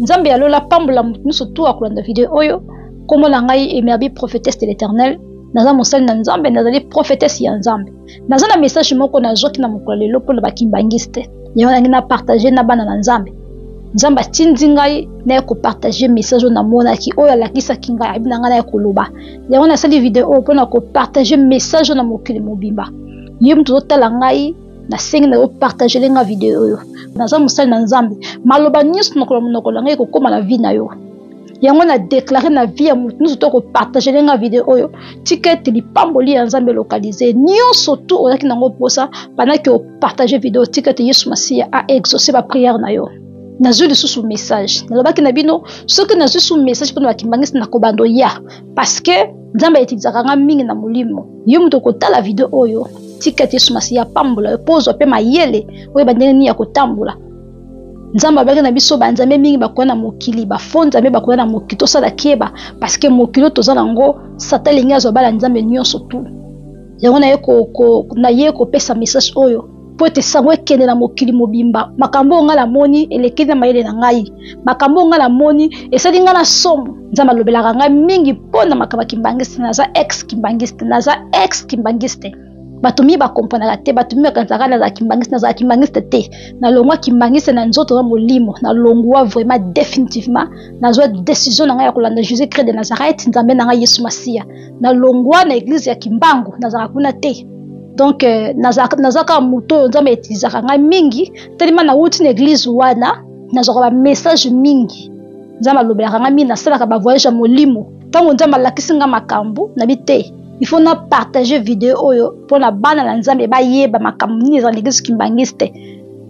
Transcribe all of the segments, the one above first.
nzambe alola pambola mutu surtout akolanda video oyo komo na ngai Emerbi prophétesse de l'Éternel naza mosali na nzambe nazali prophétesse ya nzambe naza na message moko nazwaki na mokolo lelo mpona bakimbangisi te yango nangi na partage na bana na nzambe nzambe atindi ngai na kopartage message oyo namonaki oyo alakisaki ngai abi na ngai na koloba yango nasali video oyo mpona kopartage message na mokili mobimba ye mutu ozotala ngai nasengi na kopartage nga video oyo naza mosali na nzambe maloba nyonso nakola monoko na ngai ekokóma na vie na yo yango na déclarer na vie ya mutu nyonso to kopartage nga video oyo tika ete lipamboli ya nzambe localisé nyonso tu ozalaki nango mposa pendant ke opartage video tika ete yesu masiya a exaucé baprière na yo nazwi lisusu message nalobaki na bino soki nazwi su message mpona bakimbangisi na kobando ya parce que nzambe ayetizaka nga mingi na molimo yo mutu okotala video oyo tika ete yesu masiya apambola mpo ozwa mpe mayele oyo bandenge nini ya kotambola nzambe abaki na biso banzambe mingi bakoya na mokili bafonzambe bakoya na mokili tosala kieba parce que mokili toza nango satan elingi azwa bala nzambe nyonso tu yango naye kopesa message oyo po ete sango ekende na mokili mobimba makambo oyo ngai namoni elekeli na mayele na ngai makambo oyo ngai namoni esali ngai na somo nzambe alobelaka ngai mingi mpo na makambo ya kimbangisi te naza ex kimbangisi te bato mi bakomponaka te bato mi bakanisaka nazala kimbangisi te nalongwa kimbangisi na nzoto na molimo nalongwa vraiment définitivement nazwa décision na ngai ya kolanda Jésus Christ de Nazareth nzambe na ngai Yesu Masiya nalongwa na église ya kimbangu nazalaka kuna te donc nazaka moto oyo nzambe etizaka ngai mingi telema nauti na église wana nazwaka bamessage mingi nzambe alobelaka ngai mingi nasalaka bavoyage ya molimo ntango nzambe alakisi ngai makambo nabi te il faut na partager vidéo oyo mpona bana na nzambe bayeba makambo nini eza na église kimbangisi te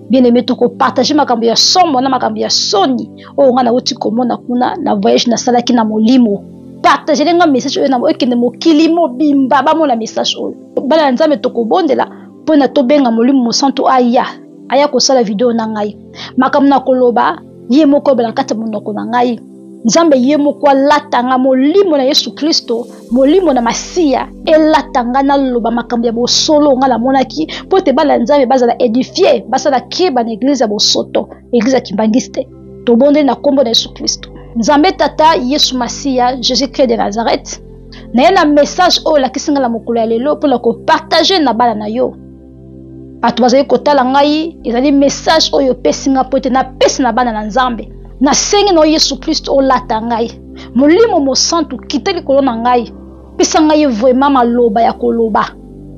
bien aimé toko partager makambo ya sombo na makambo ya soni oyo ngai nauti komona kuna na voyage nasalaki na molimo partager nga message oyo na ekende mokili mobimba bamona message oyo bana na nzambe tokobondela mpona tobenga molimo mosantu aya kosala video na ngai makambo na koloba ye moko obela kati monoko na ngai nzambe ye moko alatanga molimo na Yesu Kristo molimo na Masiya elatanga na loba makambo ya bosolo nga namonaki po te bana nzambe bazala édifié basala kieba na église ya bosoto église ya kimbangisi te tobondeli na kombo na Yesu Kristo nzambe tata Yesu Masiya Jésus Christ de Nazareth na ye na message oyo olakisi nga na mokolo ya lelo mpona kopartage na bana na yo bato bazali kotala ngai ezali message oyo opesi nga po ete napesi na bana na nzambe nasengi na Yesu Kristo olata ngai molimo mosantu kita likolo na ngai pesa ngai vraiment maloba ya koloba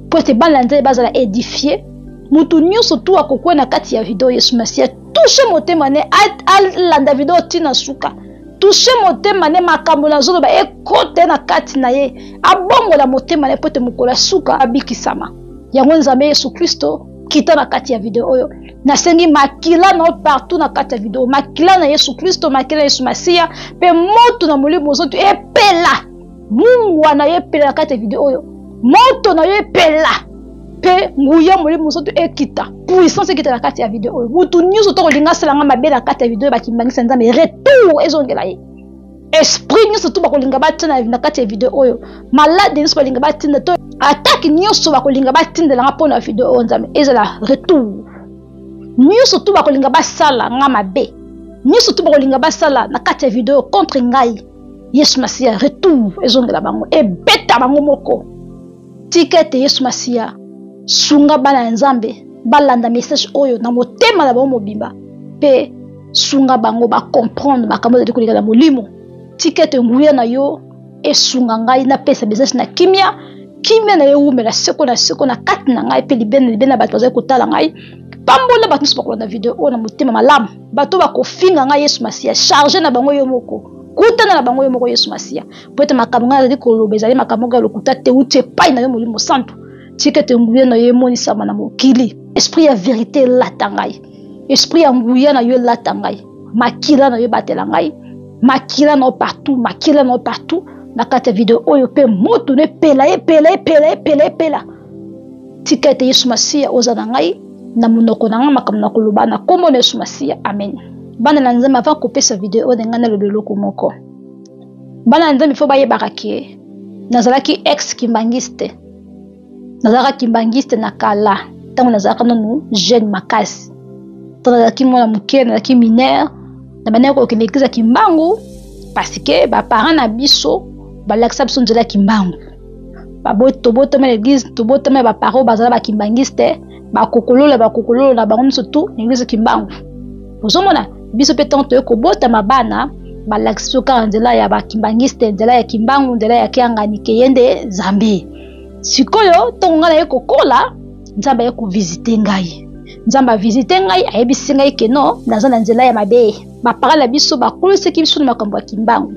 po ete bana na nzambe bazala édifié mutu nyonso tu akokwea na kati ya video Yesu Masiya touche motema ne alanda video tina suka touche motema ne makambo na zoloba ekote na kati na ye abongola motema ne po ete mokolo ya suka abikisama yango nzambe Yesu Kristo kita na kati ya video oyo nasengi makila na partout na kati ya video makila na Yesu Kristo makila na Yesu Masiya pe moto na molimo mosantu epela mungwa na epela na kati ya video oyo moto na epela pe nguya molimo mosantu ekita puissance ekita na kati ya video oyo mutu nyonso to kolinga selanga mabe na kati ya video bakimbangisa nzambe retour ezongela ye esprit nyonso to bakolinga batina na kati ya video oyo malade nyonso balinga batina to attaque nyonso bakolinga batindela nga mpona video oyo nzambe ezala retour nyonso tu bakolinga basala nga mabe nyonso tu bakolinga basala na kati ya video contre ngai Yesu Masiya retour ezongela bango ebeta bango moko tika ete Yesu Masiya sunga bana ya nzambe balanda message oyo na motema na bango mobimba pe sunga bango bacomprendre makambo ezali kolinga na molimo tika ete nguya na yo esunga ngai napesa message na kimia na ye umela seko na kati na ngai pe libene na bato bazali kotala ngai pambola bato nyonso bakolanda video oyo na motema malamu bato bakofinga ngai Yesu Masiya charge na bango yo moko kutana na bango yo moko Yesu Masiya po ete makambo ngai azali koloba ezali makambo ya lokuta te uti epai na yo molimo santu tika ete nguya na yo emonisama na mokili esprit ya vérité elata ngai esprit ya nguya na yo elata ngai makila na yo batela ngai makila na yo partout na kati ya video oyo pe moto ne epela tika ete Yesu Masiya oza na ngai na munoko na nga makambo na koloba na kombo na Yesu Masiya amen bana na nzambe avant kopesa video oyo nga na lobeloko moko bana na nzambe fo bayebaka ke nazalaki ex kimbangiste nazalaka kimbangiste na kala ntango nazalaka nanu jeune makasi ntango nazalaki mwana moke nazalaki mineur na bana ko kende église kimbangu parce que ba parents na biso ba laksa biso nzela kimbangu ba boto ma l'église to boto ma ba parents bazala ba kimbangiste ba kokolola na bango surtout église kimbangu ozomona biso pe tanto ko bota mabana ba laksa ka nzela ya ba kimbangiste nzela ya kimbangu nzela ya kiangani keyende Zambe sikoyo tongala ye kokola nzamba ye ko visiter ngai nzamba visiter ngai ayebisi ngai keno naza na nzela ya mabe ba parala biso ba koloseki biso na makambo ya kimbangu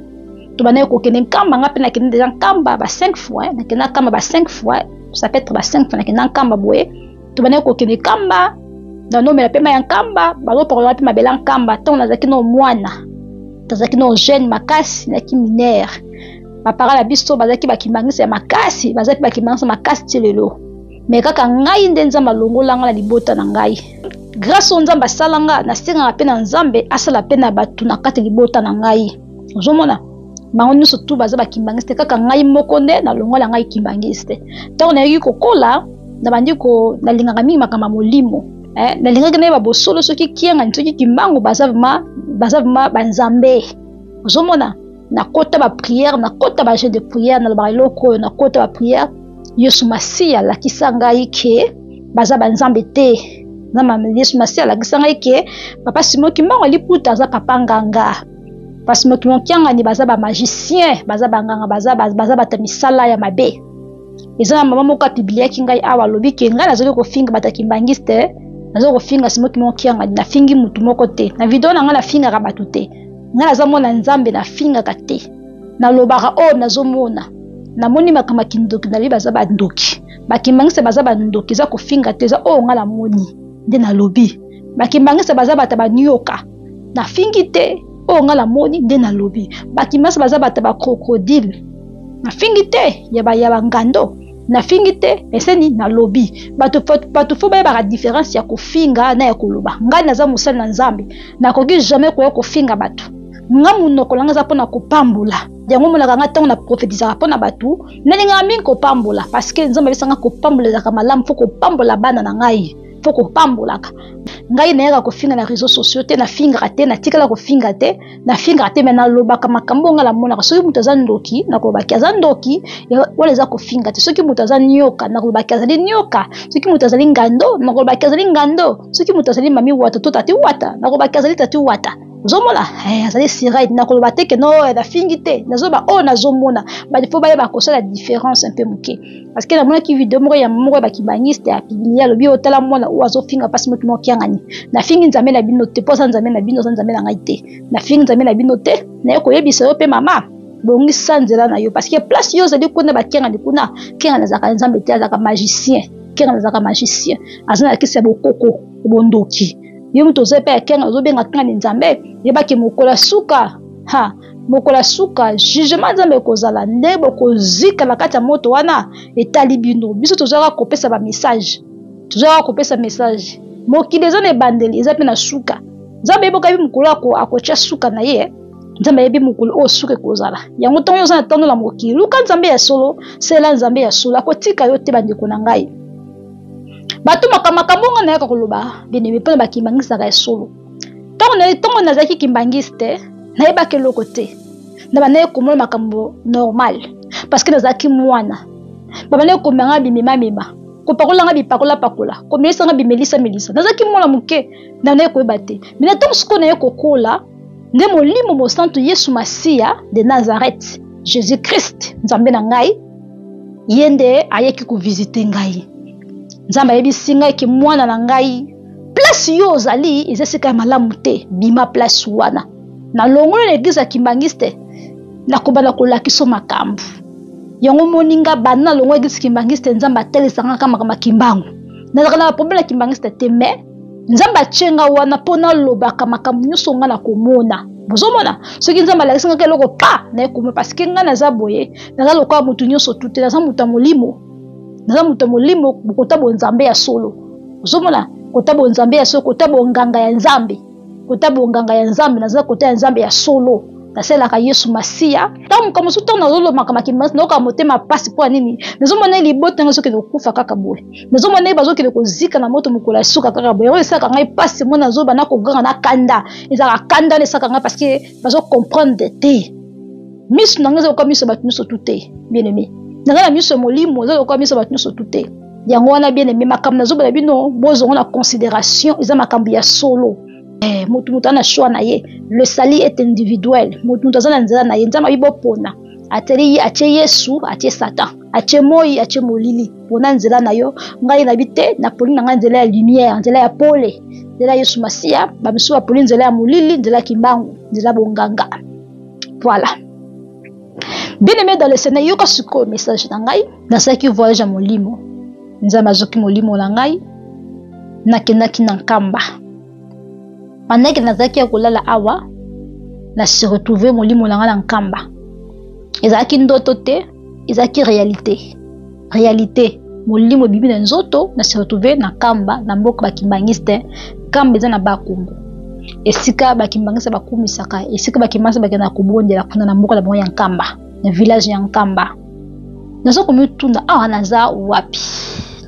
to bana ko kene kamba nga pe na kene déjà kamba ba 5 fois na kene kamba ba 5 fois ça peut être ba 5 fois na kene kamba boye to bana ko kene kamba na no mela pe ma kamba ba lo parola pe mabela kamba to na zaki no mwana tazaki no jeune makasi na ki mineur ba parala biso bazaki ba kimbangisa ya makasi bazaki ba kimbangisa makasi tilelo mais kaka ngai nde nzamba longola nga na libota na ngai grâce au nzamba salanga na singa pe na nzambe asala pe na batu na kati libota na ngai ozomona bango nyonso tu baza bakimbangiste kaka ngai moko nde na longola ngai kimbangiste ntango nayaki kokola na bandi ko nalingaka mingi makambo molimo nalingaki na ye babosolo soki kianga soki kimbangu baza vraimen banzambe ozomona nakota bapriere nakota baje de priere nalobaka eloko oyo nakota bapriere Yesu Masiya alakisa ngai ke baza banzambe te Yesu Masiya alakisa ngai ke papa Simon Kimbangu aliputa aza papa nganga parce que mon kianga ni baza ba magicien baza banganga baza bata misala ya mabe ezana mama moko biblia kingai awa lobi ke ngai nazali ko finga bata kimbangiste nazali ko finga Simon Kimbangu kianga na fingi mutu moko te na video na nga na finga ka batu te ngai nazamona nzambe na finga ka te na lobaka o nazomona namoni makama kindoki na liba za bandoki bakimbangise baza bandoki za kofinga te za o ngala moni nde na lobi bakimbangise baza bata banyoka na fingi te o ngala moni nde na lobi bakimbangise baza bata ba crocodile na fingi te ya ba ngando na fingi te eseni na lobi batu fo ba ba différence ya kofinga na ya koloba ngai naza musali na nzambe na koki jamais ko kofinga batu ngamu nokolanga za pona kopambula yango molaka nga tango na prophétisaka pona batu nalinga mingi kopambola parce que nzambe bisanga kopambola za malamu fo kopambola bana na ngai fo kopambolaka ngai nayaka kofinga na réseaux sociaux te na finga te na tikala kofinga te na finga te mena lobaka makambo ngala mona soki mutu aza ndoki na kolobaki aza ndoki wala za kofinga te soki mutu aza nyoka na kolobaki azali nyoka soki mutu azali ngando na kolobaki azali ngando soki mutu azali mami wata to tati wata na kolobaki azali tati wata zomona azali sirai na koloba te ke no na fingi te nazoba o nazomona ba il faut ba ba kosa la différence un peu moké parce que na mona ki vidéo moko ya moko ba kibangiste ya biblia lobi otala mona o azo finga pasi moto mo kiangani na fingi nzambe na bino te posa nzambe na bino nzambe na ngai te na fingi nzambe na bino te na ko yebisa yo pe mama bongi sanzela na yo parce que place yo zali kuna ba kiangani kuna kiangani azaka nzambe te azaka magicien kiangani azaka magicien azana kisa bokoko bondoki yo muto zepe akenga zobenga tanga nzambe yebaki mokola suka mokola suka jugement nzambe kozala ndebo kozika na kati ya moto wana etali bino biso tozaka kopesa ba message tozaka kopesa message mokili ezana ebandeli eza pe na suka nzambe eboka bi mokolo akotia suka na ye nzambe yebi mokolo o suka kozala yango ntango yoza na ntango la mokili luka nzambe ya solo sela nzambe ya solo akotika yo te bandeko na ngai batu makambo nga na yaka koloba bene mepona bakimbangisaka ya solo ntongo nazalaki kimbangiste nayebaki eloko te na banaye komona makambo normal parce que nazalaki mwana babanaye komanga bimemamema kopakolanga bipakola komelisanga bimelisa nazalaki mwana moke na naye koyeba te mena ntongo sikoyo naye kokola nde molimo mosantu Yesu Masiya de Nazareth Jésus Christ nzambe na ngai ye nde ayeki kovisite ngai nzambe ayebisi ngai ke mwana na ngai place yo ozali eza sika ya malamu te bima place wana na longola na eglize ya kimbangiste nakobana kolakisa makambo yango moninga bana longo eglize kimbangiste nzambe atelisanga kama kimbangu nazaka na problème ya kimbangiste te mais nzambe achenga wana mpona lobaka makambo nyonso nga na komona bozomona soki nzambe alakisanga eloko pa naye komona parce que nga naza boye naza lokola mutu nyonso tu te naza mutu ya molimo bokota bonzambe ya solo bozomona kota bonzambe ya solo kota bonganga ya nzambe naza kota ya nzambe ya solo nasalaka Yesu Masia tant comme so tant nazolo makamaki noka motema pasi po nini nazomona libote ngo soki lokufa kaka boye nazomona bazoki lokozika na moto mukula suka kaka boye oyo saka ngai pasi mona zoba na koganga na kanda ezaka kanda le saka ngai parce que bazo comprendre te miso nanga zo comme miso batu miso tuté bien aimé nanga miso molimo zo comme miso batu miso tuté yango wana bien aimé makambo nazoba bino bozo na considération eza makambo ya solo. Mutu ana choix na ye, le salut est individuel. Mutu azana nzela na ye nzama bibo pona ateli atie Yesu atie Satan atie moi atie molili pona nzela na yo ngai na bite na poli na ngai nzela ya lumière nzela ya pole nzela Yesu Masia ba biso ba poli nzela ya molili nzela kimbangu nzela bonganga. Voilà. Bien aimé dans le Seigneur yo ka suko message na ngai na saki voyage à molimo nzama zoki molimo la ngai na kenaki na nkamba. Pendant que nazaki ya kolala awa na se retrouver molimo langa na nkamba ezaki ndoto te ezaki réalité molimo bibi na nzoto na se retrouver na kamba na mboka bakimbangiste kamba eza na bakumbu esika bakimbangiste bakumisaka esika bakimasa bakena kubondela kuna na mboka la bongo ya nkamba na village ya nkamba nazo komituna awa naza wapi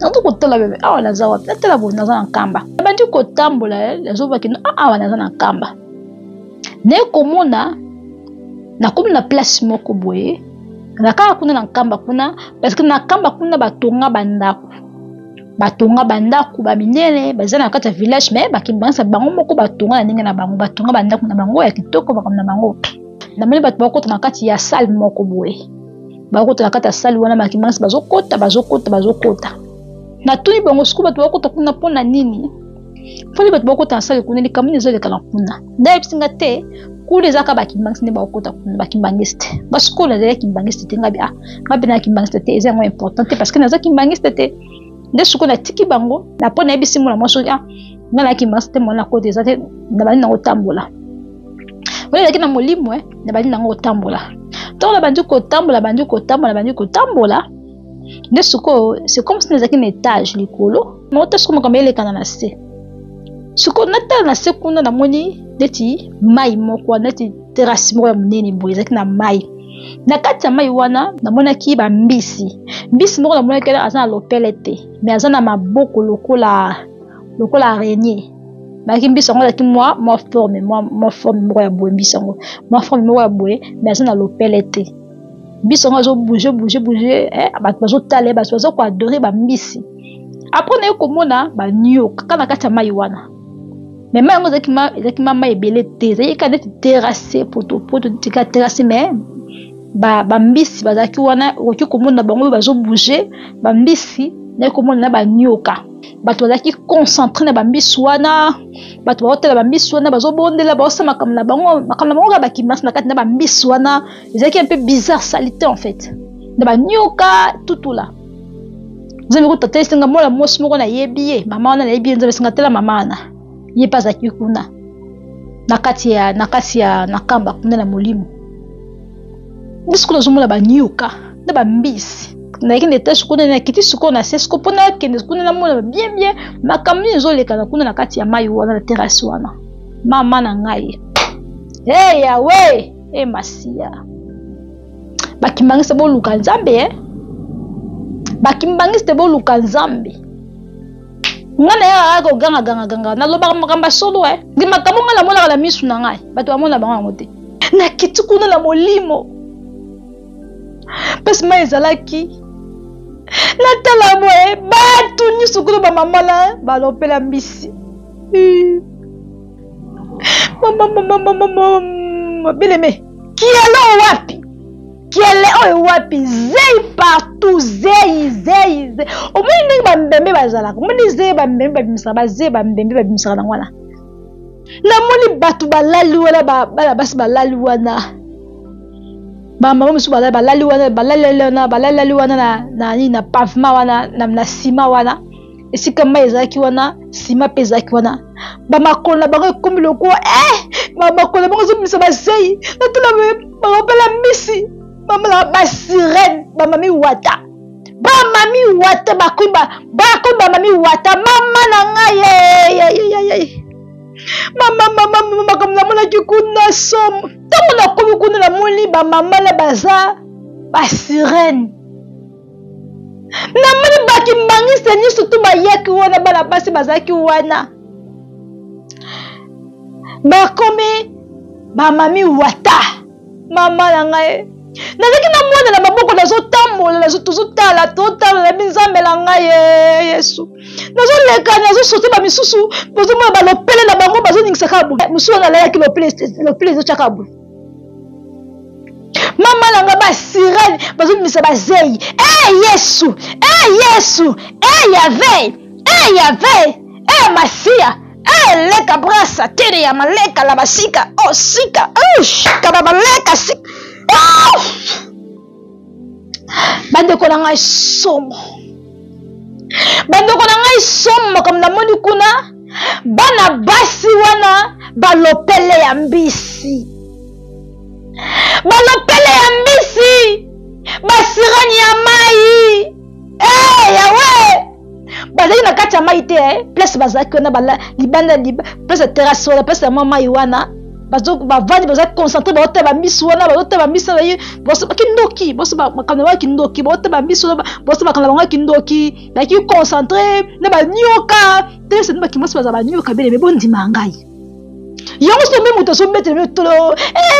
nando kotala bebe awa naza wapi natala bo naza na nkamba bandi kotambola nazo bakino awa naza na nkamba ne komona na komi na place moko boye nakaka kuna na nkamba kuna parce que na nkamba kuna batonga bandako baminene baza na kati ya village mais bakimbanisa bango moko batonga na ndenge na bango batonga bandako na bango ya kitoko bakambo na bango na moni bato bakota na kati ya salle moko boye bakota na kati ya salle wana bakimbanisa bazokota na tuni bango siku bato bakota kuna pona nini poni bato bakota na salle kuna likamuni ezoleka na kuna ndayebisinga te kule zaka bakimbangisi ne bakota kuna bakimbangiste basikola ezali kimbangiste te ngabi ngabi na kimbangiste te eza important te parce que naza kimbangiste te nde suko na tiki bango na pona yebisi mona mwaso ngala kimbangiste te mona kote eza te na bali nango tambola wala lakini na molimo na bali nango tambola donc la bandi kotambola nde suko c'est comme si nazaki na étage likolo na ota suko makambo elekana na se suko natala na se kuna na moni neti mai moko neti terrasse moko ya monene boye ezalaki na mai na kati ya mai wana namonaki bambisi moko namonaki aza na lopele te mais aza na maboko lokola araignée baki mbisi yango azalaki mwa forme moko ya boye mbisi yango mwa forme moko ya boye mais aza na lopele te mbisi yango azobouge bato bazotala bato bazokoadore bambisi apres naye komona banioka kaka na kati ya mai wana mais mai yango ezalaki mai ebele te ezalaki kaka neti terrasse poto tika terrasse mais bambisi bazalaki wana okoki komona bango oyo bazobouge bambisi naye komona na banioka bato bazalaki concentré na bambisi wana bato bazotala bambisi wana bazobondela bazosala makambo na bango kaka bakimasi na kati na bambisi wana ezalaki un peu bizarre salité en fait na banioka tutula nzambe kotata esenga mwana mwasi moko nayebi ye mama wana nayebi ye nzambe esenga tela mama wana ye mpe azalaki kuna na kati ya nakamba kuna na molimo ndisuku nazomona banioka na bambisi nayaki na etage kuna na kiti sikoyo na se siko mpona akende kuna namona bien makambo nini ezolekana kuna na kati ya mai wana na terrasse wana mama na ngai yawe masia bakimbangisi boluka nzambe bakimbangisi boluka nzambe ngana ya koganga nalobaka makambo ya solo ndi makambo nga namonaka na misu na ngai bato bamona bango yango te na kiti kuna na molimo mpasi mai ezalaki natala boye bato nyonso kuna bamama na balopela mbisi bileme kiele oyo wapi zei partout zei omoni ndenge bambembe bazalaka omoni zei bambembe babimisaka bazei bambembe babimisaka nango wana namoni bato balali wana bana basi balali wana bamama mosusu balali wana na pavement wana na sima wana esika mai ezalaki wana sima mpe ezalaki wana bamakolo na bango ekomi lokola bamakolo na bango ezomimisa bazei natala balopela mbisi bamala basirene bamami wata bakomi bamami wata mama na ngai mama makambo namonaki kuna somo ntango on a comme qu'on a moli ba maman la baza ba sirène na mali ba kimbangi seni surtout ba yaki wana ba la basi bazaki wana ba comme ba mami wata mama la ngai nazaki na mwana na maboko nazotambola nazotala totala na binzambe la ngai Yesu nazoleka nazosote ba misusu bozomona balopele na bango bazoningisa kabu musu wana layaki lopele ezochakabu mama na ngai basirani bazomimisa bazei Yesu Yesu Yave Masia leka brasa tere ya maleka la basika sika kaba maleka sika bandeko na ngai somo comme namoni kuna bana basi wana balopele ya mbisi basirani ya mai yawe bazali na kati ya mai te place bazalaki wana libanda place ya terrasse wana place ya mai wana bavandi bazali concentré baota bambisi wana baota bambisi kindoki bakana ba kindoki baota bambisi wana baota bakana bango kindoki baki concentré na banyoka tese na bakimasi baza banyoka bele me bondima ngai yango so me muto so mettre tolo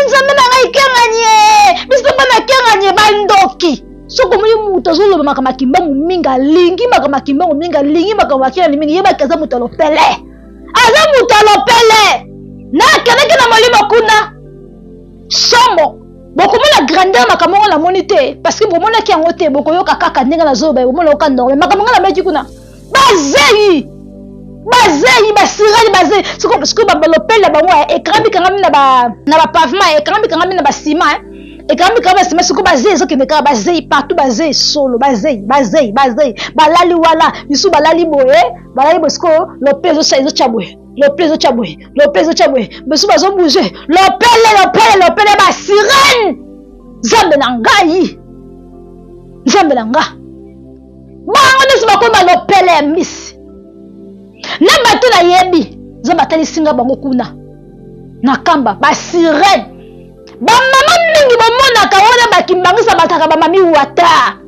nzambe na ngai kenganye biso bana kenganye bandoki soko muri muto so loba makamakimba muminga lingi makamakimba muminga lingi makamakira limingi yeba kaza muto lopele aza muto lopele na kaneke na molimo kuna somo bokomona grandeur makambo na monite parce que bomona ki yango te bokoyoka kaka ndenge na zoba bomona oka ndongo makambo na meki kuna bazei basirani bazei siko balopele bango ekrambi kangami na ba pavement ekrambi kangami na ba ciment ekrambi kangami na ciment siko bazei ezokende kaka bazei partout bazei solo bazei balali wala bisu balali boye siko lopele ezochabwe le chabwe besu bazo bouger lopele ba sirène zambe na ngai bango nesi bakoma lopele ya misi na bato na yebi zamba tali singa bango kuna na kamba ba sirène bamama mingi bamonaka wana bakimbangisa bataka bamami wata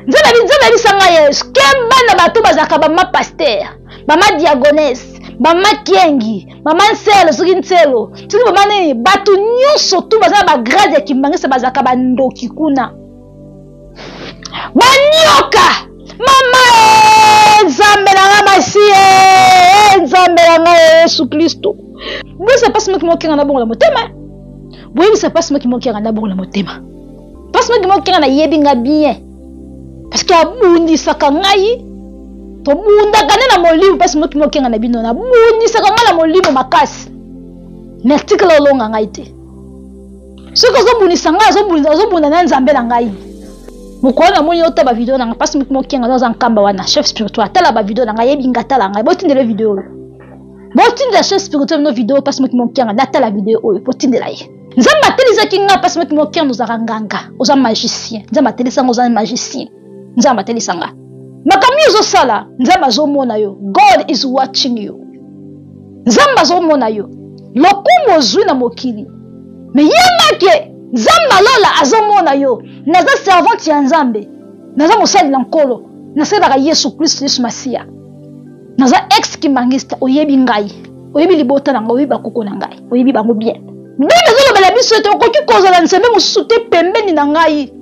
nzambe bisanga yesu kemba na bato bazaka bama pasteur bama diagonesse mama kiengi mama nselo soki nselo soki mama nini bato nyonso tu baza na bagrade ya kimbangisa bazaka bandoki kuna banyoka mama nzambe nanga masie nzambe nanga Yesu Kristo boyebisa mpasi moki mokenga na bongo na motema boyebisa mpasi moki mokenga na bongo na motema mpasi moki mokenga na yebi nga bien parce que abundisaka ngai tobundaka ne na molimo mpasi moki mokenga na bino na bundisaka ngai na molimo makasi natikala olonga ngai te soki ozobundisa ngai ozobunda na nzambe na ngai mokolo na moni otala bavideo na ngai mpasi moki mokenga aza nkamba wana chef spirituel atala bavideo na ngai yebi nga tala ngai botindela video oyo botindela chef spirituel no video mpasi moki mokenga natala video oyo botindela ye nzambe atelisaki ngai mpasi moki mokenga ozaka nganga oza magicien nzambe atelisanga oza magicien nzambe atelisanga makambo ozosala nzambe azomona yo God is watching you nzambe azomona yo lokumu ozwi na mokili me yemake nzambe alola azomona yo naza servante ya nzambe naza mosali na nkolo nasalaka Yesu Kristo Yesu Masiya naza ex kimangista oyebi ngai oyebi libota na ngai oyebi bakoko na ngai oyebi bango bien bible ezolobela biso ete okoki kozala nzambe mosusu te pembeni na ngai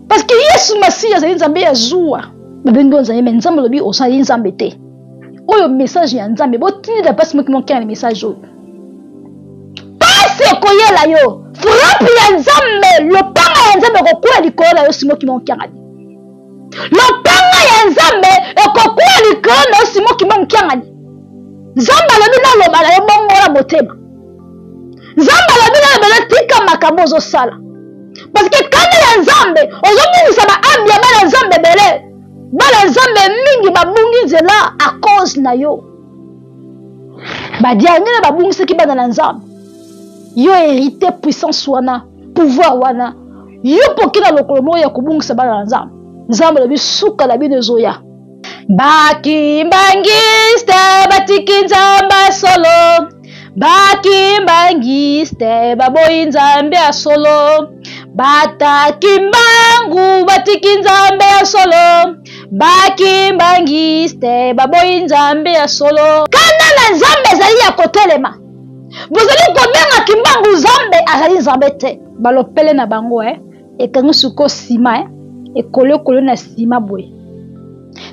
parce que Yesu Masiya azali nzambe ya zuwa babengi nzambe me nzambe lobi osali nzambe te oyo message ya nzambe botindela mpasi moki mokena message oyo pasi ekoyela yo frappe ya nzambe lopanga ya nzambe ekokwela likolo na yo simoki mokiangani lopanga ya nzambe ekokwela likolo na yo simoki mokiangani nzambe alobi naloba na yo bongola motema nzambe alobi naloba tika makambo ozosala parce que kanda ya nzambe ozobungisa baambi ya bana nzambe ebele bana nzambe mingi babungi nzela a cause na yo badiangene babungisaki bana na nzambe yo hérité puissance wana pouvoir wana yo poki na lokolo moko ya kobungisa bana na nzambe nzambe lobi suka na bino ezoya bakimbangiste batiki nzambe solo bakimbangiste baboyi nzambe ya solo batakimbangu batiki nzambe ya solo bakimbangiste baboyi nzambe ya solo kana na nzambe ezali ya kotelema bozali kobenga kimbangu nzambe azali nzambe te balopele na bango ekangi siko sima ekolo na sima boye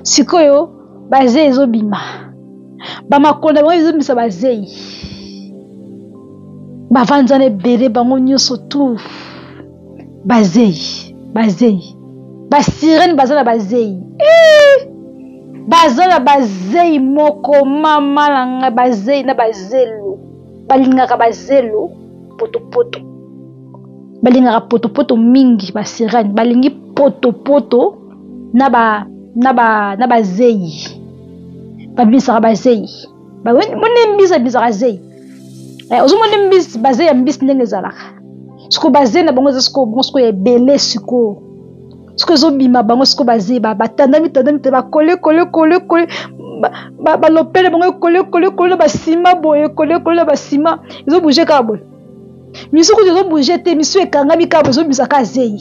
sikoyo bazei ezobima bamakonda bango ezobimisa bazei bavanzana ebele bango nyonso tu bazei basirene baza na bazei baza na bazei moko mama na ngai bazei na bazelo balingaka bazelo potopoto balingaka potopoto mingi basirene balingi potopoto na bazei babimisaka bazei mone mbisi abimisaka zei ozomona mbisi bazei ya mbisi ndenge ezalaka siko bazei na bango eza siko ebele siko ezobima bango siko bazei batandami bakole balopele bango ekole na basima boye ekole na basima ezobouge kaka boye miso kuti ezobouge te miso ekangami kaka boye ezobimisa kaka zei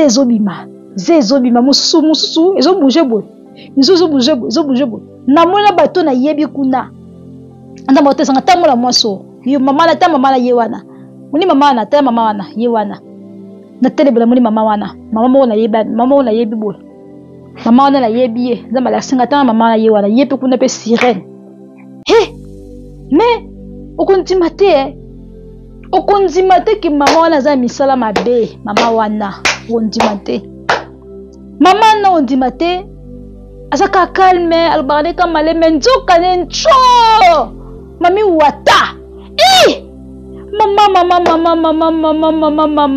ezobima mosusu ezobouge boye miso ezobouge boye namona bato na yebi kuna anda moto sanga tamola mwaso yo mama na ta mama na ye wana muni mama na ta mama wana ye wana na telebela muni mama wana mama wana yebi boye mama wana na yebi ye nzamba la singa ta mama na ye wana yepe kuna pe sirene mais okondima te ki mama wana za misala mabe mama wana ondima te mama na ondima te azaka calme albarane ka maleme nzoka nencho mami wata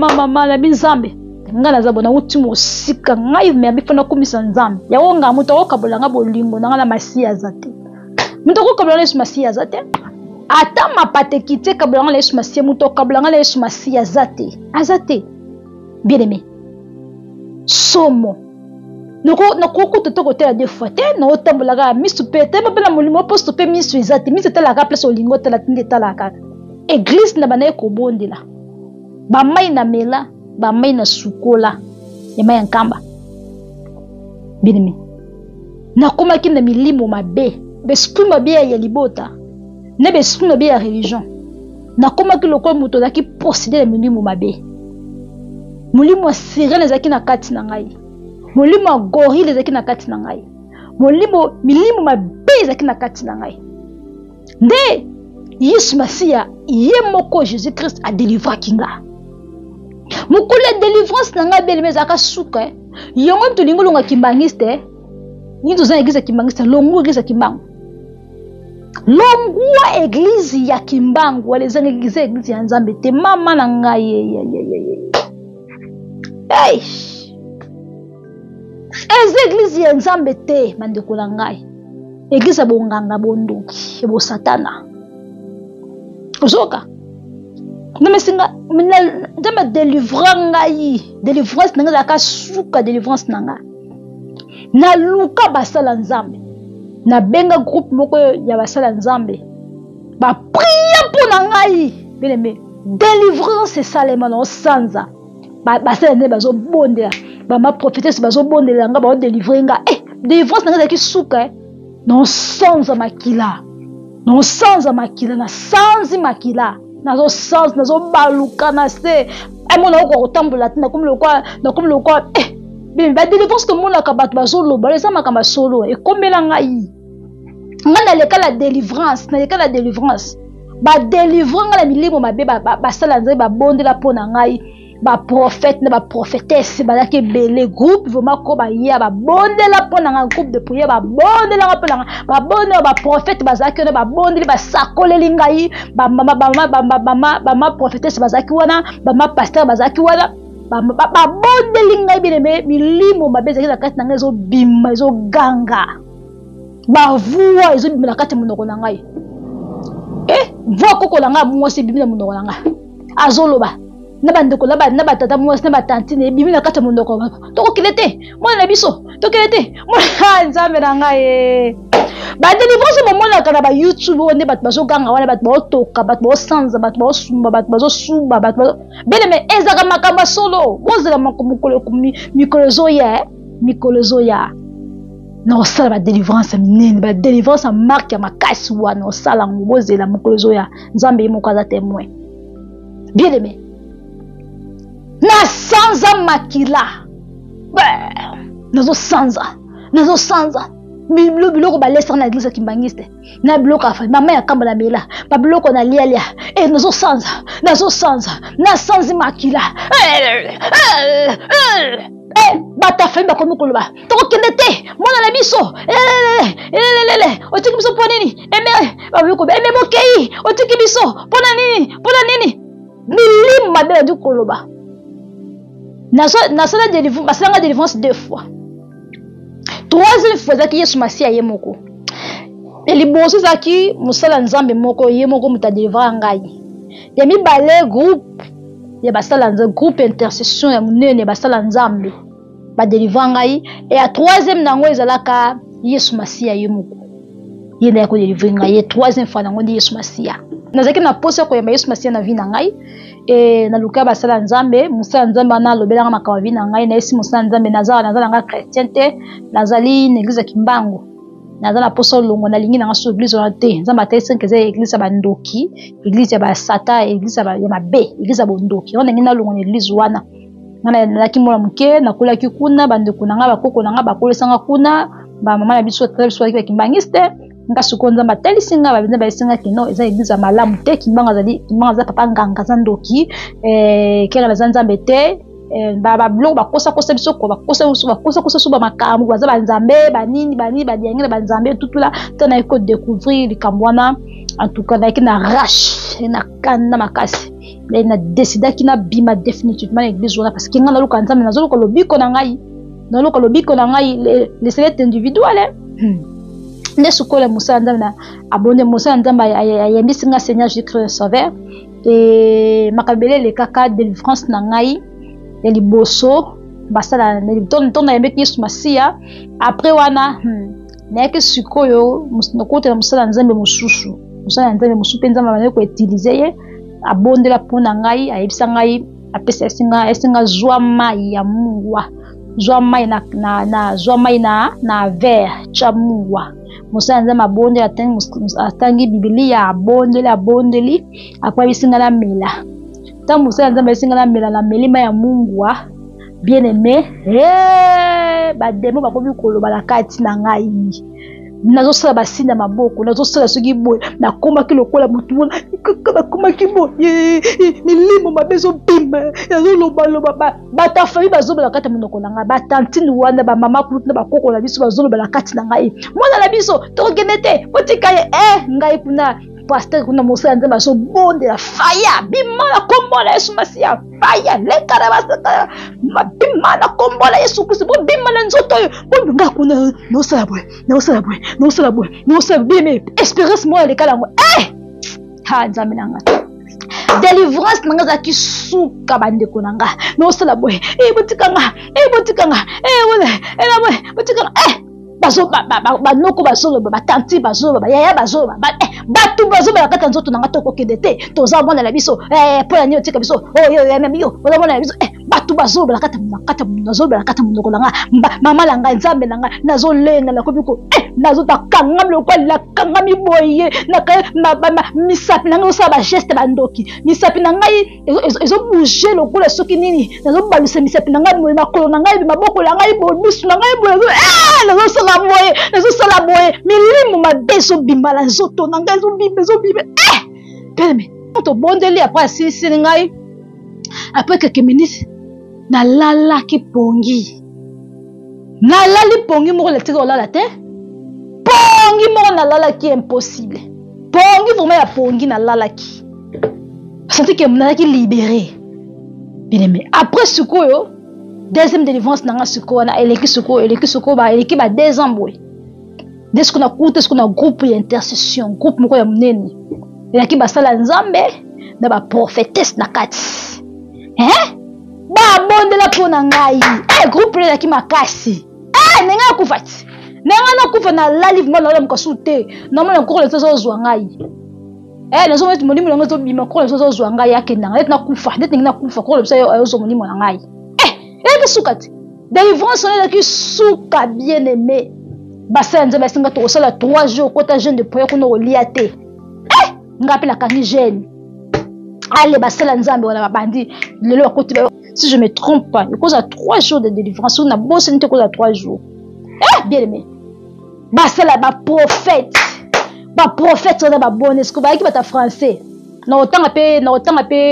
mama na binzambe nga na zabona uti mosika ngai me abifana komisa nzambe yawo nga muto okabolanga bolingo nga na masiya zate muto okabolanga Yesu masiya zate ata mapate kite kabolanga Yesu masiya muto okabolanga Yesu masiya zate azate bien aimé somo noko totoko tela deux fois te na otambolaka misu pe te mapela molimo posto pe misu ezate misu telaka place olingo tela tinde talaka église na bana ekobondela bamai na mela bamai na sukola yamai nkamba binimi nakomaki na milimo mabe besprit mabe ya libota na besprit mabe ya religion nakomaki lokola moto azaki posséder na milimo mabe molimo ya sirene ezalaki na kati na ngai molimo ya gorille ezalaki na kati na ngai milimo mabe ezalaki na kati na ngai nde Yesu masiya ye moko Jésus Christ a délivré kinga mokolo ya délivrance na ngai beleme ezalaka suka yongo mtu lingo longa kimbangiste ni tozana église ya kimbangiste longo église ya kimbangu longwa église ya kimbangu wale zanga église ya nzambe te mama na ngai eza église ya nzambe te mandeko na ngai église ya bonganga bondoki bo satana ozoka namesinga ndama délivrance nanga zaka suka délivrance nanga na luka basala nzambe na benga groupe moko ya basala nzambe ba prier pour na ngai bien-aimé délivrance salema no sanza basala ne bazo bondela ba ma prophétesse bazo bondela nga ba délivrer nga délivrance nanga zaki suka no sanza makila no sanza makila na sanzi makila nazo sans nazo baluka na se mona ko kotambola tina comme le quoi bien ba délivrance que mona ka bato bazolo ba lesa makamba solo e kombela ngai ngana leka la délivrance ba délivrer nga la milimo mabe ba sala nzai ba bondela pona ngai ba prophète na ba prophétesse ba ke belé groupe vraiment ko ba ya ba bondela pona nga groupe de prière ba bondela nga pona ba bondela ba prophète ba zaki na ba bondela ba sakoleli ngai ba mama prophétesse ba zaki wana ba ma pasteur ba zaki wana ba bondeli ngai bien milimo mabe zaki na kati na ngai zo bima zo ganga ba vuwa zo bima na kati monoko na ngai voix koko la nga mwasi bimi na monoko na nga azoloba na bandeko na batata mwasi na batantine bimi na kati monoko toko kilete mwana na biso toko kilete mwana nzambe na nga ba délivrance moment na kana ba YouTube on est bat bazo ganga wana bat ba toka bat ba sanza bat ba sumba bat bazo suba bat bele me ezaka makamba solo bozela makomukolo mikolo zoya na osala ba délivrance minene ba délivrance marque ya makasi wana osala ngobozela mokolo zoya nzambe yimoko aza témoin bien aimé na sanza makila nazo sanza biloko balesa na église kimbangiste na biloko afa mama ya kamba na mela ba biloko na lia nazo sanza na sanzi makila bata fe ba komi koloba to kende te mona na biso otiki biso pona nini ba biloko eme bokei otiki biso pona nini milima bela du koloba na sala délivrance basanga délivrance 2 fois. Troisième fois zaki Yesu Masia ye moko. Eliboso zaki musala nzambe moko ye moko muta délivrer ngai. Ya mibale groupe ya basala nzambe groupe intercession ya munene basala nzambe ba délivrer ngai et à troisième nango ezalaka Yesu Masia ye moko. Ye na ko délivrer ngai troisième fois nango Yesu Masia. Nazaki na posa ko ya Yesu Masia na vie na ngai. Et na luka basala nzambe musala nzambe na lobelanga makawa vi na ngai na esi musala nzambe nazala nga chrétien te nazali na église kimbango nazala poso longo na lingi na ngaso église na te nzambe atese nkeze église ya bandoki église ya basata église ya mabe église ya bondoki on ngina longo na église wana ngana na kimola muke na kulaki kuna bandeko na nga bakoko na nga bakolesanga kuna ba mama na biso très biso ya kimbangiste nga sukonza mateli singa babiza bayisinga kino eza église malamu te kimbanga za papa nganga za ndoki kera za nzambe te ba blog bakosa biso ko bakosa suba makamu baza banzambe banini badiangela banzambe tutula tana iko découvrir likambwana en tout cas na rache na kana makasi na décida kina bima définitivement l'église wana parce que nga na luka nzambe nazo ko lobiko na ngai les célèbres individuels ne sukola musala nzambe na abonde musala nzambe ayembisi nga Seigneur Jésus-Christ Sauveur et makabele le kaka délivrance na ngai ya liboso basala na yembeki Yesu Masia après wana na yake sikoyo musinokote na musala nzambe mususu nzambe bana ko utiliser ye abondela pona ngai ayebisa ngai apesa esinga zwa mai ya mungwa zwa mai na verre cha mungwa musala nzambe abonde atangi Biblia abondeli akwa bisinga na mela ta musala nzambe bisinga na mela na melima ya mungwa bien aimé ba demo bakomi koloba la kati na ngai nazosala basina maboko nazosala soki boye nakomaki lokola mutu wana nakomaki boye milimo mabe ezobima yazolobaloba batafami bazoloba kati ya monoko na ngai batantine wana bamama kutu na bakoko na biso bazoloba na kati na ngai mwana na biso tokokende te botika ye ngai kuna pasteur kuna mosala nzambe azobondela faya bima na kombo na Yesu Masia faya lekala basaka bima na kombo na Yesu Kristo bima na nzoto oyo bonga kuna nosala boye bime espérance moi lekala ngo ha nzambe nanga délivrance nanga za kisuka bandeko nanga nosala boye botika nga wala botika banoko bazoloba batanti bazoloba yaya bazoloba batu bazoloba na kati ya nzoto nanga tokokende te toza mwana na biso mpo na nini otika biso oyo oza mwana na biso batu bazoloba na kati ya monoko nanga mama na ngai nzambe na ngai nazolenga nakobiko nazotakangami lokola kangami boye misapi na ngai osala bageste bandoki misapi na ngai ezobouge lokola soki nini nazobalwisa misapi na ngai boye makolo na ngai maboko na ngai boye misu na ngai boye nazosala boye milimo mabe ezobima na nzoto na ngai ezobima peme tobondeli apres asilisili ngai apres quelques minutes nalalaki pongi moko letika olala te pongi moko nalalaki impossible pongi vraiment ya pongi nalalaki senti que nazalaki libéré bien aimé après sikoyo deuxième délivrance nanga sikoyo wana eleki sikoyo eleki ba 2 ans boye desko na kuta desko na groupe ya intercession groupe moko ya munene eleki basala nzambe na ba prophétesse na kati babondela mpona ngai groupe eleki makasi nenga akufati Nanga kufa na la livre moi na mkasute. Na mona ko le zo zo ngai. Na zo meti monimo na zo bima ko le zo zo ngai yake na. Na kufa, net na kufa ko le zo zo monimo na ngai. Que soukati. Délivrance on est qui souka bien aimé. Basa nzamba singa to sala 3 jours kota jeune de prière ko no liate. Ngapi la kangi jeune. Allez basala nzambe wala babandi lelo akoti si je me trompe pas, il cause à 3 jours de délivrance, on a bossé une cause à 3 jours. Bien aimé. Basala ba prophète. Ba prophète on a ba bonne est-ce que ba qui ba ta français. Na autant appé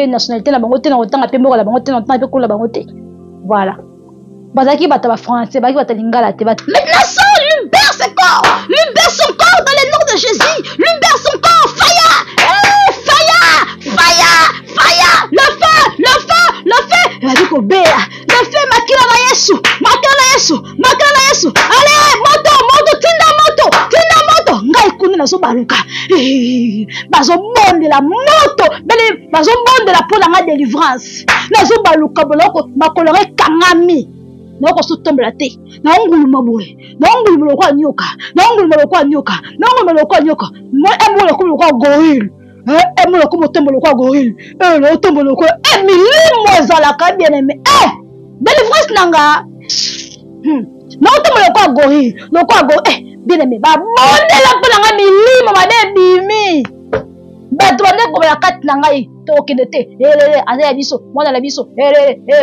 nationalité na bango te na autant appé moko la bango te na autant appé ko la bango te. Voilà. Bazaki bata ba français, baki bata lingala te bat. Maintenant ça libère son corps. Libère son corps dans le nom de Jésus. Libère son corps. Fire! Fire! Fire! Fire! Le feu! Le feu! Le feu! Vas-y ko bea. Le feu makila na Yesu. Makila na Yesu. Makila na Yesu. Allez, moto, moto, tinda moto. Tinda moto. Ngai kuni na so baluka. Bazo monde la moto. Bele bazo monde la pour la délivrance. Na so baluka boloko makolore kangami. Na ko so tombe la te. Na ngulu maboye. Na ngulu moloko anyoka. Na ngulu moloko anyoka. Na ngulu moloko anyoka. Mo emo ko moloko gorille. Emo ko motombo moloko gorille. Le tombo moloko milimo za ka bien aimé. Délivrance nanga. Na tombo moloko gorille. Loko go bien aimé. Ba monde la pour nanga milimo made bimi. Bato bande ko la kat nanga to kinete. Aza biso, mwana la biso.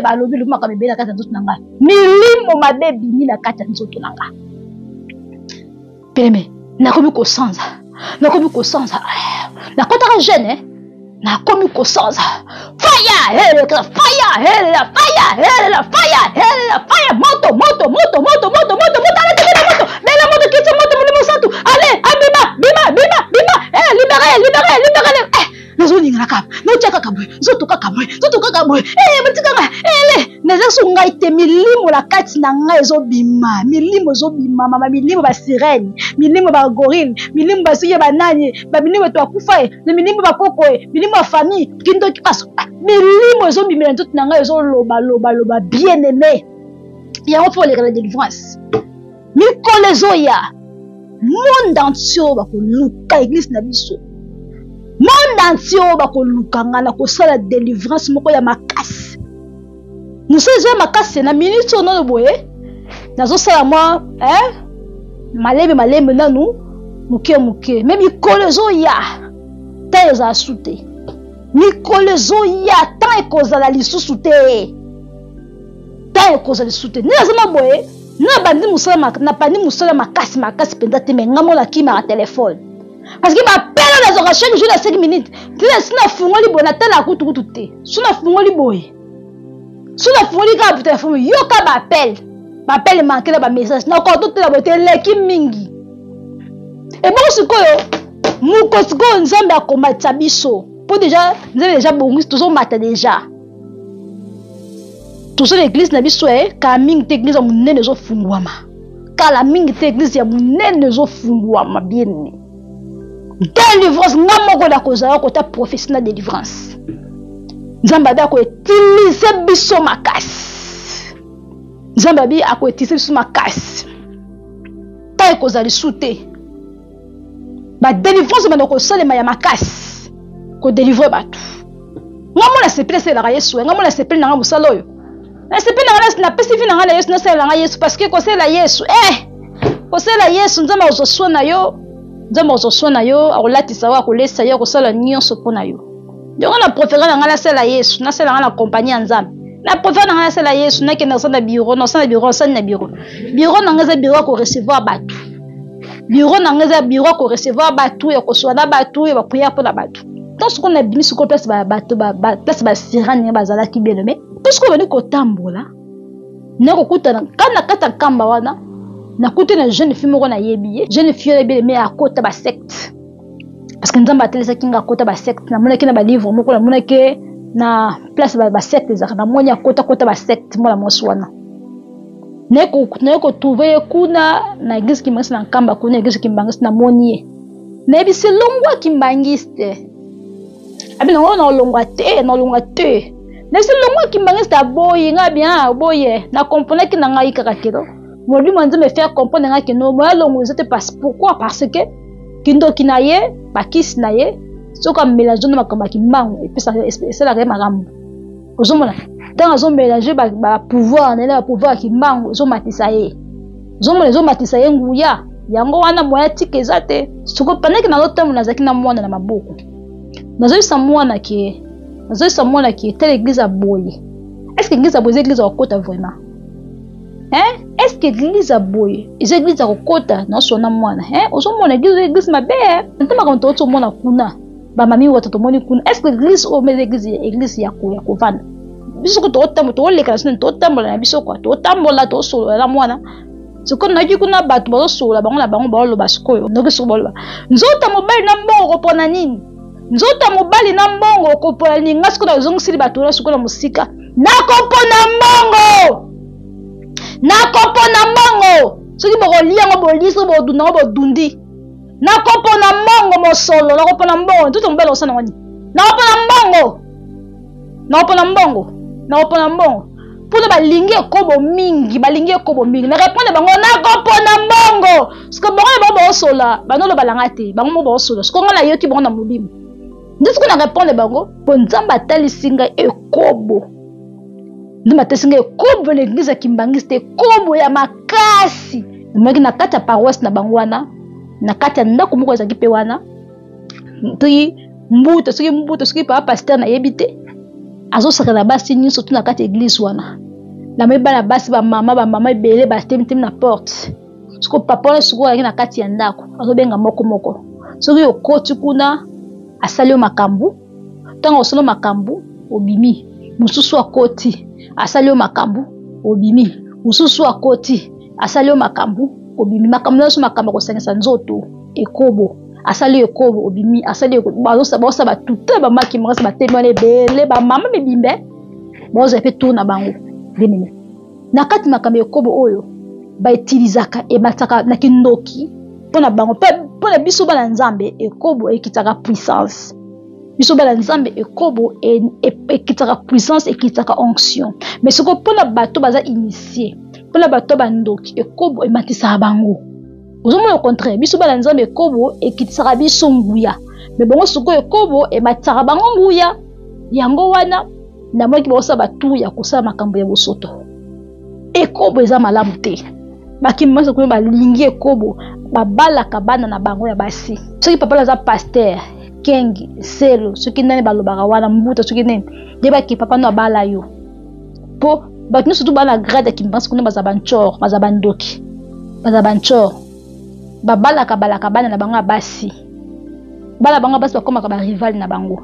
Ba lobi lu maka bebe la kat nzoto nanga. Milimo made bimi la kat nzoto nanga. Bien aimé. Na komi ko sanza. Na komi ko sanza. Na kota jeune na komi ko sanza. Fire! Fire! Fire! Fire! Moto! Bela moto kiti moto mulimo santu. Allez, bima! Libérez! Nazo ninga kap. No chaka kabwe. Zoto kakabwe. Batikanga. Nazo ngai te milimo la kati na ngai zo bima. Milimo zo bima, mama milimo ba sirène, milimo ba gorille, milimo ba suye ba nani, ba milimo to akufa e, milimo ba koko e, milimo ba famille, kindo kipaso. Milimo zo bima tout na ngai zo loba bien aimé. Ya on faut les délivrance. Mikole zo ya. Monde entier ba ko luka église na biso. Monde entier ba ko luka ngana ko sala délivrance moko ya makasi. Nous sommes makasi na minute ono boye. Nazo sala moi maleme nanu muke. Même mikole zo ya. Ta za sute. Mikole zo ya ta ekozala lisusu te. Ta ekozala lisusu te. Ni azama boye. Na bandi musala makasi penda te menga mola kima na téléphone. Parce que ma pelle na chaque jour na 5 minutes. Sina fungoli bona tala kutu te. Sina fungoli boye. Sina fungoli ka bu téléphone yoka ba appel manqué ba message. Na ko to la bote leki mingi. Et bon sikoyo mukosiko nzambe akomata biso. Pour déjà bongi toujours mata déjà. Tout ça l'église na biso ka mingi te église ya munene zo fungwama. Kala mingi te église ya munene zo fungwama bien. Délivrance ngamoko da kozala ko ta professionnel délivrance. Nzamba da ko utiliser biso makasi. Nzamba bi ako utiliser biso makasi. Ta ekozali sute. Ba délivrance ba ko salema ya makasi. Ko délivrer batu. Ngamona se presse la Yesu, ngamona se presse na musala oyo. Na se presse na pesi na ngala Yesu na sala na Yesu parce que ko sala Yesu. Ko sala Yesu nzamba ozoswa na yo. Nzamba ozoswa na yo akolatisa wa kolesa yo kosala nyonso pona yo. Yo na préférer na ngala sala Yesu, na sala ngala compagnie nzambe. Na préférer na ngala sala Yesu na kenda na bureau, na sala bureau, na bureau. Bureau na ngala bureau ko recevoir batu. Bureau na ngala bureau ko recevoir batu ya koswana batu ya prière pour la batu. Tant ce qu'on a mis sur place batu place ba sirane bazala ki bien aimé. Puisque venu ko tambola. Na ko kutana kana kata kamba wana. Na koute na jeune fille moko na yebi jeune fille bien aimé à côté ba secte parce que nzamba telesa kinga côté ba secte na mona kina ba livre moko na mona ke na place ba secte za na mona côté ba secte mona moswana neko trouver kuna na église ki mangisi na kamba kuna église ki mangisi na monie na bi se longwa ki mangiste abi na longwa te na se longwa ki mangiste boye nga bien boye na comprendre ki na ngai kakakiro molimo nzambe faire comprendre nga que no moya longo zete passe. Pourquoi? Parce que kindoki na ye bakisi na ye soka mélange na makamba kimbango et puis ça la makambo ozomona tant azo mélanger ba pouvoir na la pouvoir kimbango zo matisa ye zomona zo matisa ye nguya yango wana moya tikeza te soko pendant que na lotembo nazaki na mwana na maboko nazoyisa mwana ki telle église a boye. Est-ce que l'église a boye église a kota vraiment? Hein? Est-ce que l'église a boye église a kota na sona mwana? Hein? Ozomona église mabe ntama quand to mona kuna ba mami wata to moni kuna. Est-ce que l'église o me église ya kovanda biso ko to tambo to leka sene to tambo na biso ko to tambola to solo la mwana soko na kuna batu ba solo la bango na bango ba lo basikoyo ndoki so boloba nzota mobali na mbongo pona nini nzota mobali na mbongo ko pona nini ngasiko na zongisi batu na soko na musika nakopona mbongo soki bokolia ngo bolisi bodunda ngo bodundi nakopona mbongo mosolo nakopona mbongo nzota mobali osana wani nakopona mbongo pour balingi ekobo mingi na répondre bango nakopona mbongo parce que bango ba osola banolo balanga te bango ba osola parce que ngala yoki bango na mobimo ndisi ko na répondre bango po nzamba talisinga ekobo ndima tesinga ekobo l'église Kimbangiste te ekobo ya makasi ndimaki na kati ya paroisse na bango wana na kati ya ndako moko ezaki pe wana tri mbuto soki papa pasteur na yebite azosaka na basi nyonso tu na kati église wana na mebana basi ba mama ebele batemtem na porte soko papa na soko yaki na kati ya ndako azobenga moko soki okoti kuna asali makambu ntango osala makambu obimi mususu akoti asali makambu obimi mususu akoti asali makambu obimi makambu nyonso makambu kosangisa nzoto ekobo asali ekobo obimi asali ekobo bazosa batuta bamaki mwasi batemana ebele bamama mebimbe boza pe tourna bango benene na kati makambo ekobo oyo bautilisaka ebataka na kindoki pona bango pona biso bana nzambe ekobo ekitaka puissance biso bana nzambe ekobo ekitaka puissance ekitaka onction mais soko pona bato baza initié pona bato bandoki ekobo ematisa bango ozomona au contraire biso bana nzambe ekobo ekitisaka biso nguya mais bango soko ekobo ematisa bango nguya yango wana na moki bosa batu ya kosala makambo ya bosoto ekobo eza malamu te bakimasa ko balingi ekobo babalaka bana na bango ya basi soki papa aza pasteur kengi selo soki nani balobaka wana mbuta soki nani debaki papa no abala yo po batu nyonso tu bana grade ya kimbangisi kuna baza banchor baza bandoki baza banchor balaka bana na bango ya basi bana bango basi bakomaka barival na bango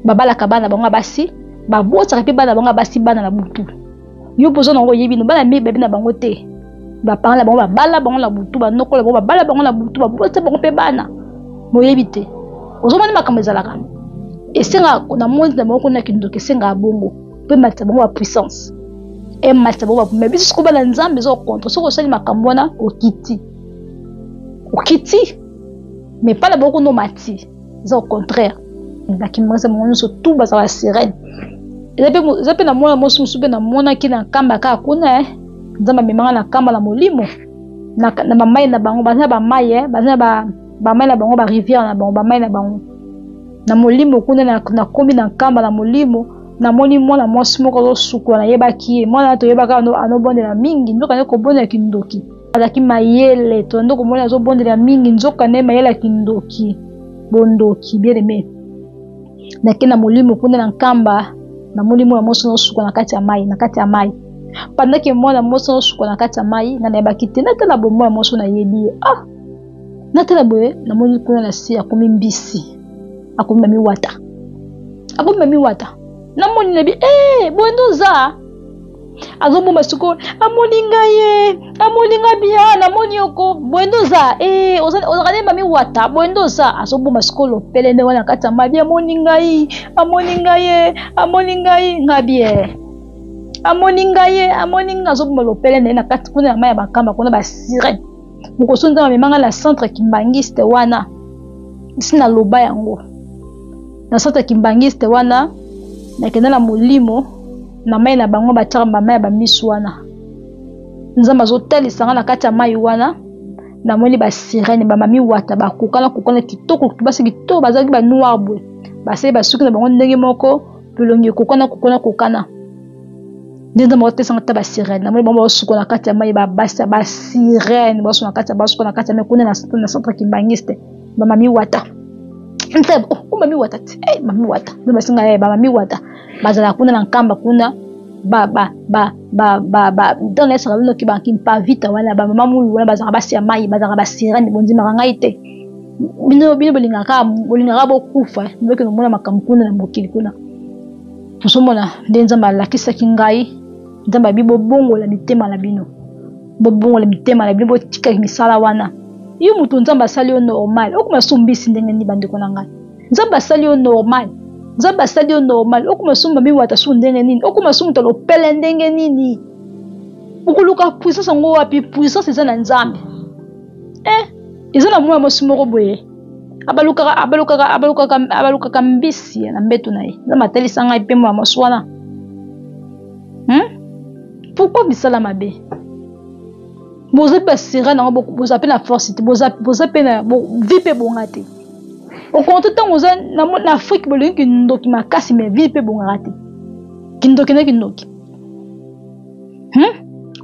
babalaka bana bango ya basi babotaka pe bana bango basi bana na butu yo pozo nango yebi no bana mebe na bango te bapanga bango babala bango na butu banokola bango babala bango na butu babotsa bango pe bana moyebi te ozomoni makambo ezalaka esenga na monde na bango na kindoki esenga bongo pe matsa bango ba puissance e matsa bango ba mais biso siko bana nzambe zo contre soko osali makambo wana okiti mais pas la beaucoup no mati c'est au contraire bakimasa monyo so tout baza ba sirène ezape na mwana mosu musube na mona kina kamba ka kuna nzamba memanga na kamba la molimo na bamai na bango baza ba mai baza ba mai na bango ba rivière na bango ba mai na bango na molimo kuna na kombi na kamba la molimo na moni mwana mosu moko zo sukwa na yebaki mwana to yebaka anobondela mingi ndoka ne kobondela kindoki azaki mayele to ndoko mona zo bondela mingi nzoka ne mayele kindoki bondoki bien aimé na kena molimo kuna na kamba na molimo ya moso no sukwa na kati ya mai pendant que mwana moso no sukwa na kati ya mai na yebaki te na tala bombo ya moso na yebi na tala boye na moni kuna na si akomi mbisi akomi mami wata na moni na bi bondoza azomoma suko amoninga bia na moni yoko bondoza ozakane mami wata bondoza azomoma suko lopele ne wana kati ya mabi amoninga ngabie amoninga azomoma lopele ne na kati kuna ya mai ya bakamba kuna ba sirène mokoso nzama memanga na centre Kimbangiste wana sina loba yango na centre Kimbangiste wana na kenda na molimo na mai na bango batiaka mai ya bamisu wana nzambe azotalisa na kati ya mai wana namoni ba sirène ba mami wata ba kokana kitoko basi kitoko bazaki ba noir boy basi ba suki na bango ndenge moko pelongi kokana ndenza mo tesa ngata ba sirène namoni bango suko na kati ya mai ba basi ba sirène baso na kati ya baso na kati ya mai kuna na centre kimbangiste ba mami wata ntebo mami wata mami wata ndomba singa ba mami wata bazala kuna na nkamba kuna ba dans les salons qui banquent pas vite wala ba mama mulu wala bazaka basi ya mai bazaka ba sirène bonzima ngai te bino bolingaka bokufa ndeke no mona makambo kuna na mokili kuna tusomona ndenza malakisa kingai nzamba bibo bongo la mitema la bino bobongo la mitema la bino botika misala wana yo mutu nzamba sali yo normal okuma sumbisi ndenge ni bandeko na ngai nzamba sali yo normal nzamba sali yo normal okuma sumba mi wata su ndenge nini okuma sumu to lopele ndenge nini ukuluka puissance ngo wapi puissance eza na nzambe eza na mwa mosimo boye abaluka mbisi na mbetu na ye nzamba telisa ngai pe mwa moswana pourquoi bisala mabe boza pe sira na boza pe na force boza pe na vie pe bonga te au compte tant oza na Afrique bolingi ndoki makasi mais vie pe bonga te kindoki na kindoki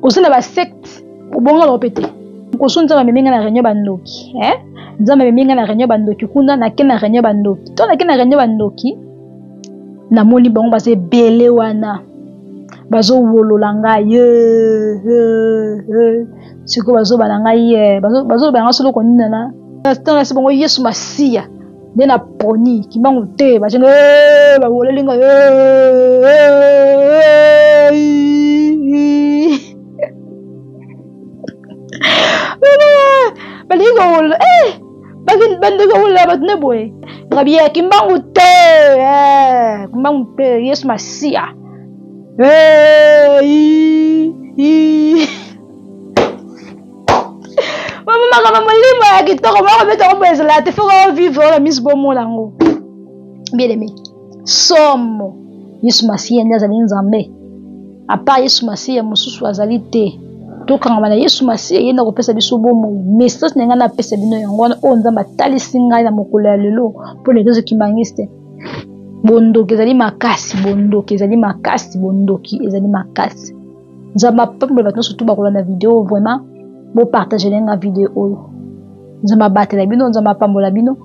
oza na ba secte obonga lopete kosunza memenga na renyo bandoki nzamba memenga na renyo bandoki kuna na kena renyo bandoki to na kena renyo bandoki na moni bango baze belé wana bazo wolola ngai siko bazo bana ngai bazo bana solo konina na tanga sibongo Yesu Masia ndena poni kibango te bajenga ba wololinga balinga wolo bandiga wolo batne boy ngabia kimbango te Yesu Masia mama molimo ya kitoko moko beta ko bezela te faut vivre la mise bon molango bien aimé somo Yesu Masia ndazali nzambe apa Yesu Masia mususu azali te tokanga bana Yesu Masia yenda kopesa biso bomo message nenga na pesa bino yango wana o nzamba talisi ngai na mokolo ya lelo po ne kezo kimbangiste bondoki ezali makasi bondoki ezali makasi nzamba pembe bato surtout bakolanda vidéo vraiment bo partager lenga vidéo oyo nzamba batela bino nzamba pambola bino